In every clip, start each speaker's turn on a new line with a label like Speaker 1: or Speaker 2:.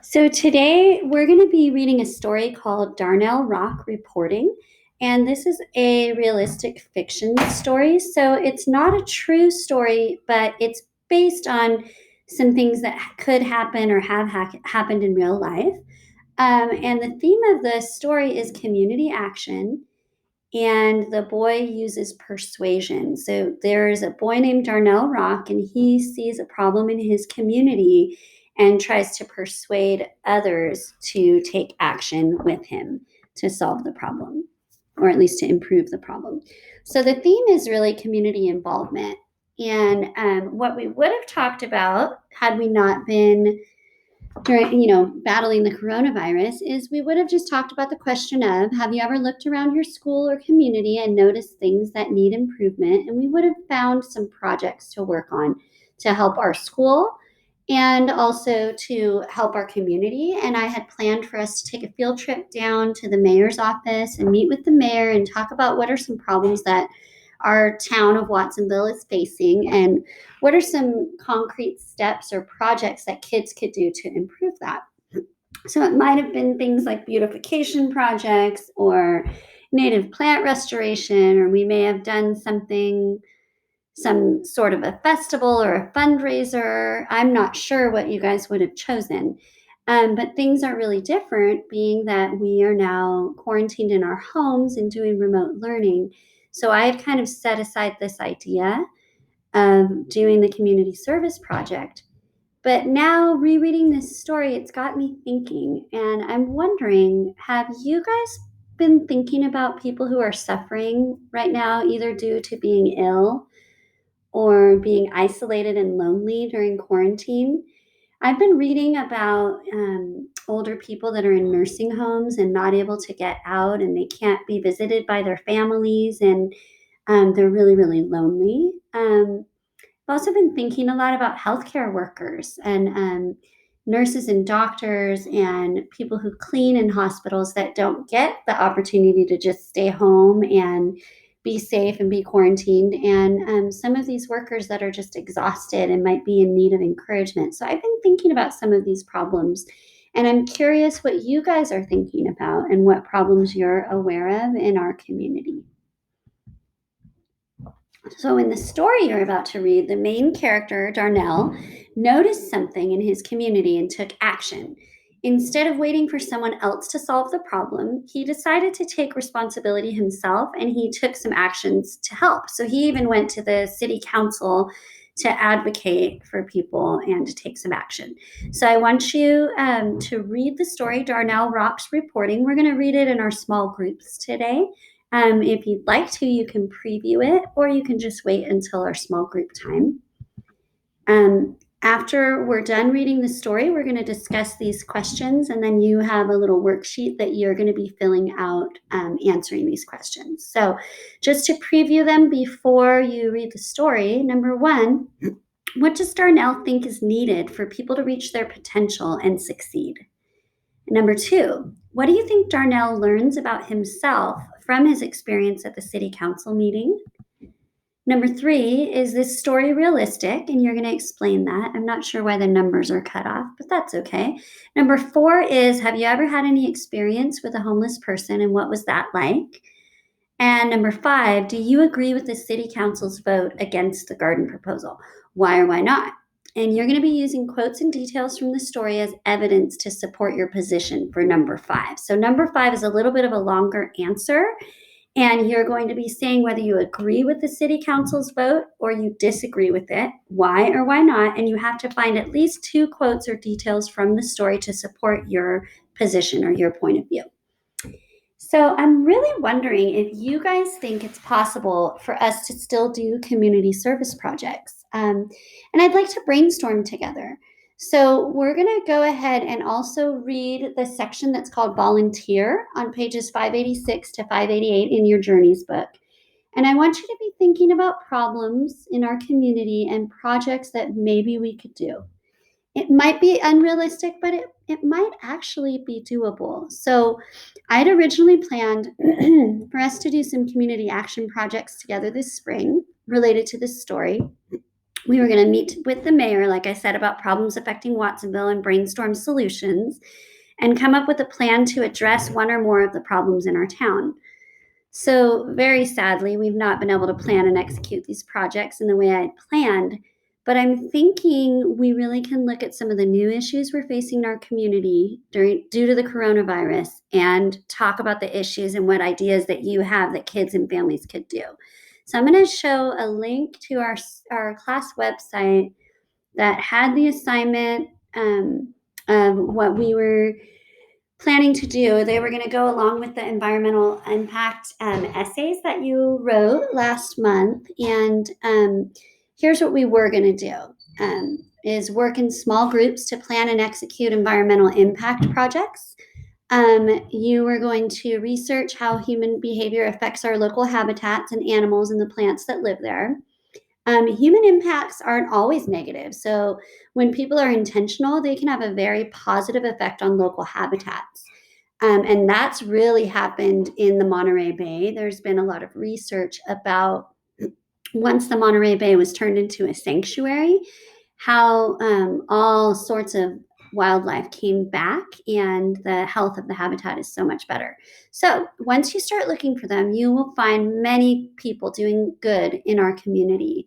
Speaker 1: So today we're going to be reading a story called Darnell Rock Reporting. And this is a realistic fiction story. So it's not a true story, but it's based on some things that could happen or have happened in real life. And the theme of the story is community action, and the boy uses persuasion. So there's a boy named Darnell Rock, and he sees a problem in his community and tries to persuade others to take action with him to solve the problem, or at least to improve the problem. So the theme is really community involvement. And what we would have talked about had we not been during battling the coronavirus is we would have just talked about the question of, have you ever looked around your school or community and noticed things that need improvement? And we would have found some projects to work on to help our school and also to help our community. And I had planned for us to take a field trip down to the mayor's office and meet with the mayor and talk about what are some problems that our town of Watsonville is facing, and what are some concrete steps or projects that kids could do to improve that. So it might have been things like beautification projects or native plant restoration, or we may have done something, some sort of a festival or a fundraiser. I'm not sure what you guys would have chosen. But things are really different, being that we are now quarantined in our homes and doing remote learning. So I had kind of set aside this idea of doing the community service project. But now, rereading this story, it's got me thinking, and I'm wondering, have you guys been thinking about people who are suffering right now, either due to being ill or being isolated and lonely during quarantine? I've been reading about older people that are in nursing homes and not able to get out, and they can't be visited by their families, and they're really, really lonely. I've also been thinking a lot about healthcare workers and nurses and doctors and people who clean in hospitals that don't get the opportunity to just stay home and be safe and be quarantined. And some of these workers that are just exhausted and might be in need of encouragement. So I've been thinking about some of these problems. And I'm curious what you guys are thinking about and what problems you're aware of in our community. So, in the story you're about to read, the main character, Darnell, noticed something in his community and took action. Instead of waiting for someone else to solve the problem, he decided to take responsibility himself, and he took some actions to help. So, he even went to the city council to advocate for people and to take some action. So, I want you to read the story, Darnell Rock's Reporting. We're going to read it in our small groups today. If you'd like to, you can preview it, or you can just wait until our small group time. After we're done reading the story, we're going to discuss these questions, and then you have a little worksheet that you're going to be filling out answering these questions. So just to preview them before you read the story, number one, what does Darnell think is needed for people to reach their potential and succeed? Number two, what do you think Darnell learns about himself from his experience at the city council meeting? Number three, is this story realistic? And you're going to explain that. I'm not sure why the numbers are cut off, but that's okay. Number four is, have you ever had any experience with a homeless person, and what was that like? And number five, do you agree with the city council's vote against the garden proposal? Why or why not? And you're going to be using quotes and details from the story as evidence to support your position for number five. So number five is a little bit of a longer answer, and you're going to be saying whether you agree with the city council's vote or you disagree with it, why or why not. And you have to find at least two quotes or details from the story to support your position or your point of view. So I'm really wondering if you guys think it's possible for us to still do community service projects. And I'd like to brainstorm together. So we're going to go ahead and also read the section that's called Volunteer on pages 586 to 588 in your Journeys book. And I want you to be thinking about problems in our community and projects that maybe we could do. It might be unrealistic, but it might actually be doable. So I had originally planned for us to do some community action projects together this spring related to this story. We were going to meet with the mayor, like I said, about problems affecting Watsonville and brainstorm solutions and come up with a plan to address one or more of the problems in our town. So, very sadly, we've not been able to plan and execute these projects in the way I had planned. But I'm thinking we really can look at some of the new issues we're facing in our community due to the coronavirus and talk about the issues and what ideas that you have that kids and families could do. So, I'm going to show a link to our class website that had the assignment of what we were planning to do. They were going to go along with the environmental impact essays that you wrote last month. And here's what we were going to do. Is work in small groups to plan and execute environmental impact projects. You were going to research how human behavior affects our local habitats and animals and the plants that live there. Human impacts aren't always negative. So when people are intentional, they can have a very positive effect on local habitats. And that's really happened in the Monterey Bay. There's been a lot of research about once the Monterey Bay was turned into a sanctuary, how all sorts of wildlife came back and the health of the habitat is so much better. So once you start looking for them, you will find many people doing good in our community.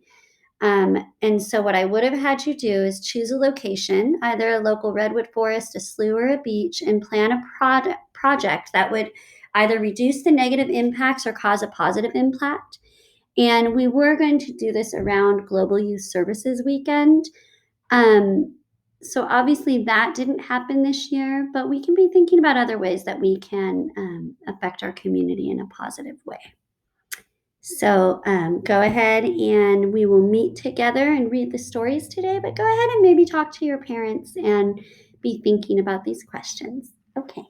Speaker 1: And so what I would have had you do is choose a location, either a local redwood forest, a slough, or a beach, and plan a project that would either reduce the negative impacts or cause a positive impact. And we were going to do this around Global Youth Services Weekend. Um, so obviously that didn't happen this year, but we can be thinking about other ways that we can affect our community in a positive way. So go ahead and we will meet together and read the stories today, but go ahead and maybe talk to your parents and be thinking about these questions. Okay.